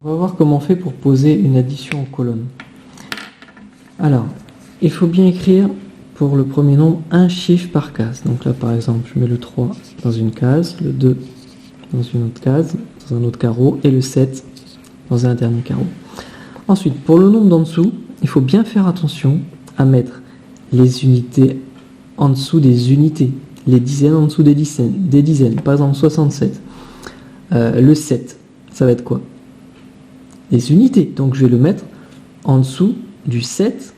On va voir comment on fait pour poser une addition en colonne. Alors, il faut bien écrire pour le premier nombre un chiffre par case. Donc là, par exemple, je mets le 3 dans une case, le 2 dans une autre case, dans un autre carreau, et le 7 dans un dernier carreau. Ensuite, pour le nombre d'en dessous, il faut bien faire attention à mettre les unités en dessous des unités, les dizaines en dessous des dizaines. Par exemple, 67. Le 7, ça va être quoi? Les unités. Donc je vais le mettre en dessous du 7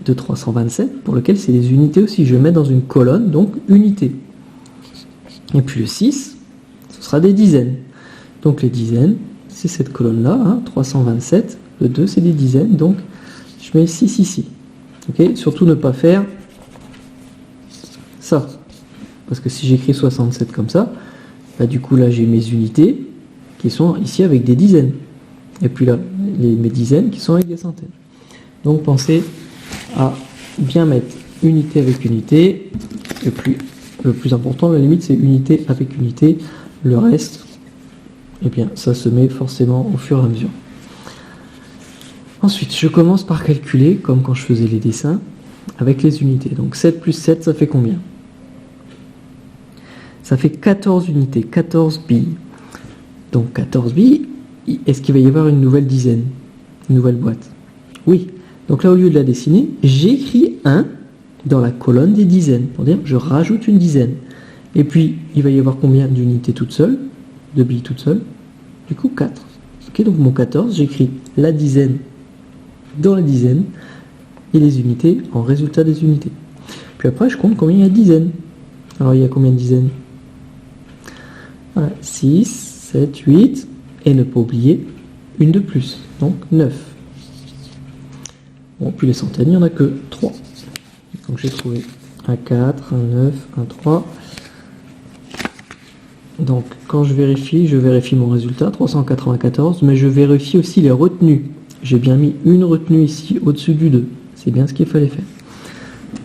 de 327, pour lequel c'est les unités aussi. Je vais mettre dans une colonne, donc unité. Et puis le 6, ce sera des dizaines. Donc les dizaines, c'est cette colonne-là, hein, 327. Le 2, c'est des dizaines, donc je mets 6 ici. Okay, surtout ne pas faire ça. Parce que si j'écris 67 comme ça, bah du coup là j'ai mes unités qui sont ici avec des dizaines. Et puis là, mes dizaines qui sont avec des centaines. Donc pensez à bien mettre unité avec unité. Et puis le plus important, la limite, c'est unité avec unité. Le reste, eh bien, ça se met forcément au fur et à mesure. Ensuite, je commence par calculer, comme quand je faisais les dessins, avec les unités. Donc 7 plus 7, ça fait combien? Ça fait 14 unités, 14 billes. Donc 14 billes, est-ce qu'il va y avoir une nouvelle dizaine? Une nouvelle boîte? Oui. Donc là, au lieu de la dessiner, j'écris 1 dans la colonne des dizaines. Pour dire, je rajoute une dizaine. Et puis, il va y avoir combien d'unités toutes seules? De billes toutes seules? Du coup, 4. Ok, donc mon 14, j'écris la dizaine dans la dizaine et les unités en résultat des unités. Puis après, je compte combien il y a de dizaines. Alors, il y a combien de dizaines? Voilà, 6, 7, 8... Et ne pas oublier une de plus, donc 9. Bon, puis les centaines, il n'y en a que 3. Donc j'ai trouvé un 4, un 9, un 3. Donc quand je vérifie mon résultat, 394, mais je vérifie aussi les retenues. J'ai bien mis une retenue ici au-dessus du 2. C'est bien ce qu'il fallait faire.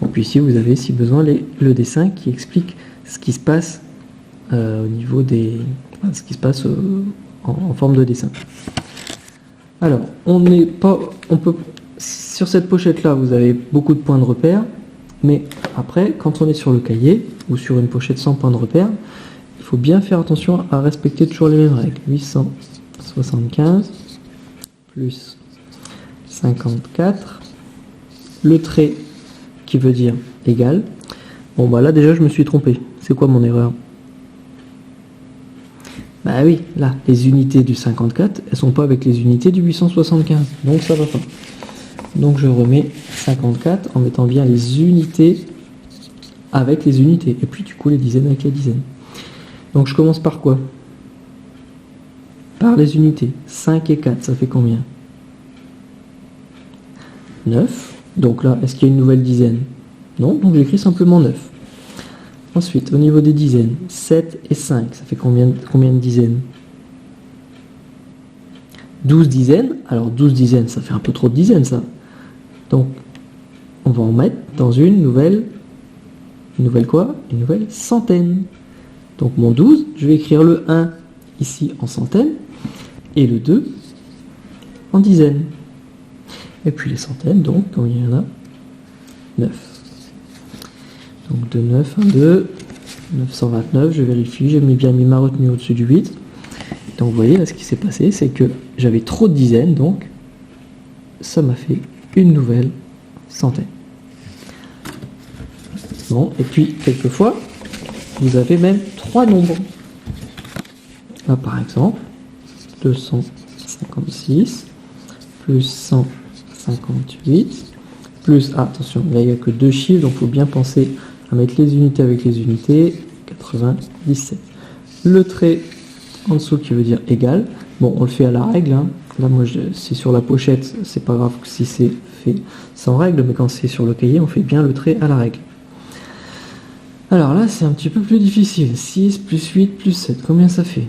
Bon, puis ici, vous avez, si besoin, le dessin qui explique ce qui se passe au niveau des... ce qui se passe en forme de dessin. Alors, sur cette pochette-là, vous avez beaucoup de points de repère, mais après, quand on est sur le cahier, ou sur une pochette sans points de repère, il faut bien faire attention à respecter toujours les mêmes règles. 875 plus 54, le trait qui veut dire égal. Bon, bah là, déjà, je me suis trompé. C'est quoi mon erreur? Bah oui, là, les unités du 54, elles sont pas avec les unités du 875, donc ça va pas. Donc je remets 54 en mettant bien les unités avec les unités, et puis du coup les dizaines avec les dizaines. Donc je commence par quoi? Par les unités. 5 et 4, ça fait combien? 9. Donc là, est-ce qu'il y a une nouvelle dizaine? Non, donc j'écris simplement 9. Ensuite, au niveau des dizaines, 7 et 5, ça fait combien de dizaines? 12 dizaines. Alors 12 dizaines, ça fait un peu trop de dizaines, ça. Donc, on va en mettre dans une nouvelle quoi? Une nouvelle centaine. Donc mon 12, je vais écrire le 1 ici en centaines, et le 2 en dizaines. Et puis les centaines, donc, combien il y en a? 9. Donc de 9, 1, 2, 929, je vérifie, j'ai bien mis ma retenue au-dessus du 8. Donc vous voyez, là, ce qui s'est passé, c'est que j'avais trop de dizaines, donc ça m'a fait une nouvelle centaine. Bon, et puis, quelquefois, vous avez même 3 nombres. Là, par exemple, 256, plus 158, plus, attention, là, il n'y a que 2 chiffres, donc il faut bien penser à mettre les unités avec les unités, 97. Le trait en dessous qui veut dire égal. Bon, on le fait à la règle. Hein. Là, moi, c'est sur la pochette, c'est pas grave si c'est fait sans règle, mais quand c'est sur le cahier, on fait bien le trait à la règle. Alors là, c'est un petit peu plus difficile. 6 plus 8 plus 7, combien ça fait?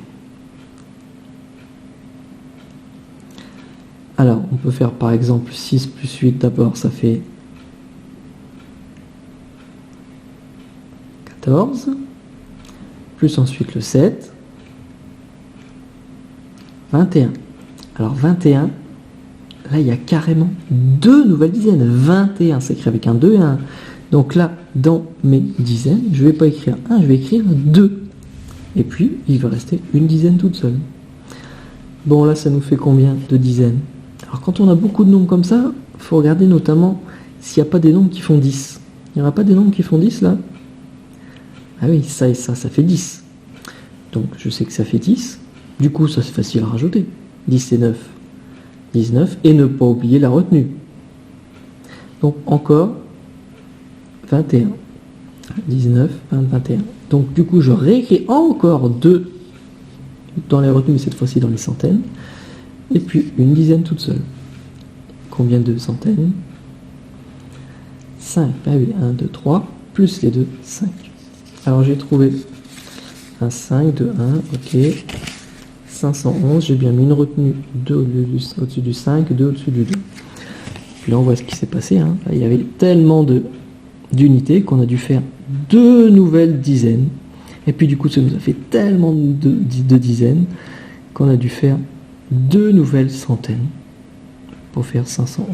Alors, on peut faire par exemple 6 plus 8 d'abord, ça fait 14, plus ensuite le 7, 21. Alors 21, là il y a carrément 2 nouvelles dizaines. 21, c'est écrit avec un 2 et un 1. Donc là, dans mes dizaines, je ne vais pas écrire 1, je vais écrire 2. Et puis, il va rester une dizaine toute seule. Bon, là, ça nous fait combien de dizaines? Alors, quand on a beaucoup de nombres comme ça, il faut regarder notamment s'il n'y a pas des nombres qui font 10. Il n'y aura pas des nombres qui font 10, là? Ah oui, ça et ça fait 10. Donc, je sais que ça fait 10. Du coup, ça, c'est facile à rajouter. 10 et 9. 19. Et ne pas oublier la retenue. Donc, encore 21. 19, 20, 21. Donc du coup, je réécris encore 2 dans les retenues, mais cette fois-ci dans les centaines. Et puis une dizaine toute seule. Combien de centaines? 5. Ah oui, 1, 2, 3, plus les 2, 5. Alors j'ai trouvé un 5 de 1, ok. 511, j'ai bien mis une retenue 2 au-dessus du 5, 2 au-dessus du 2. Puis là, on voit ce qui s'est passé. Hein. Là, il y avait tellement d'unités qu'on a dû faire 2 nouvelles dizaines. Et puis du coup, ça nous a fait tellement de dizaines qu'on a dû faire 2 nouvelles centaines pour faire 511.